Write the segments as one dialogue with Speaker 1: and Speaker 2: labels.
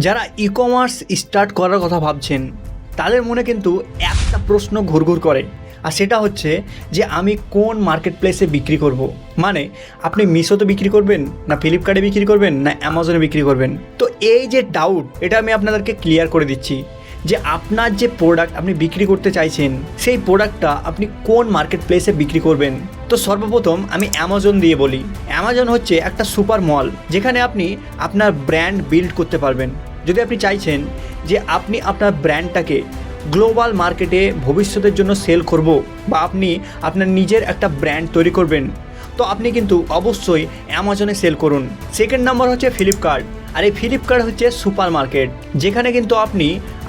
Speaker 1: যারা e commerce start করার কথা ভাবছেন তাদের মনে কিন্তু একটা প্রশ্ন ঘুরঘুর করে, আর সেটা হচ্ছে যে আমি কোন মার্কেট প্লেসে বিক্রি করব। মানে আপনি মিশোতে বিক্রি করবেন, না ফ্লিপকার্টে বিক্রি করবেন, না অ্যামাজনে বিক্রি করবেন। তো এই যে ডাউট, এটা আমি আপনাদেরকে ক্লিয়ার করে দিচ্ছি যে আপনার যে প্রোডাক্ট আপনি বিক্রি করতে চাইছেন সেই প্রোডাক্টটা আপনি কোন মার্কেট প্লেসে বিক্রি করবেন। তো সর্বপ্রথম আমি অ্যামাজন দিয়ে বলি। অ্যামাজন হচ্ছে একটা সুপার মল যেখানে আপনি আপনার ব্র্যান্ড বিল্ড করতে পারবেন। যদি আপনি চাইছেন যে আপনি আপনার ব্র্যান্ডটাকে গ্লোবাল মার্কেটে ভবিষ্যতের জন্য সেল করব, বা আপনি আপনার নিজের একটা ব্র্যান্ড তৈরি করবেন, তো আপনি কিন্তু অবশ্যই অ্যামাজনে সেল করুন। সেকেন্ড নাম্বার হচ্ছে ফ্লিপকার্ট। আর এই ফ্লিপকার্ট হচ্ছে সুপার মার্কেট যেখানে কিন্তু আপনি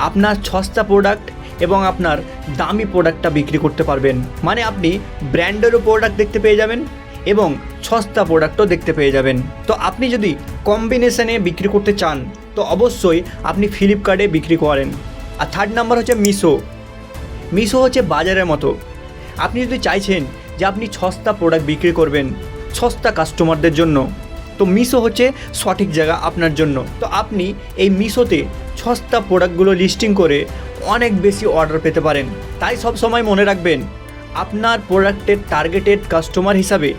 Speaker 1: আপনার সস্তা প্রোডাক্ট এবং আপনার দামি প্রোডাক্টটা বিক্রি করতে পারবেন। মানে আপনি ব্র্যান্ডেরও প্রোডাক্ট দেখতে পেয়ে যাবেন এবং সস্তা প্রোডাক্টও দেখতে পেয়ে যাবেন। তো আপনি যদি কম্বিনেশনে বিক্রি করতে চান তো অবশ্যই আপনি ফ্লিপকার্টে বিক্রি করেন। আর থার্ড নাম্বার হচ্ছে মিশো। মিশো হচ্ছে বাজারের মতো। আপনি যদি চাইছেন যে আপনি সস্তা প্রোডাক্ট বিক্রি করবেন সস্তা কাস্টমারদের জন্য, তো মিশো হচ্ছে সঠিক জায়গা আপনার জন্য। তো আপনি এই মিশোতে সস্তা প্রোডাক্টগুলো লিস্টিং করে অনেক বেশি অর্ডার পেতে পারেন। তাই সব সময় মনে রাখবেন, আপনার প্রোডাক্টের টার্গেটেড কাস্টমার হিসাবে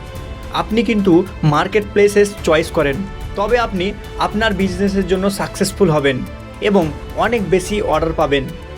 Speaker 1: আপনি কিন্তু মার্কেট প্লেসেস চয়েস করেন, তবে আপনি আপনার বিজনেসের জন্য সাকসেসফুল হবেন এবং অনেক বেশি অর্ডার পাবেন।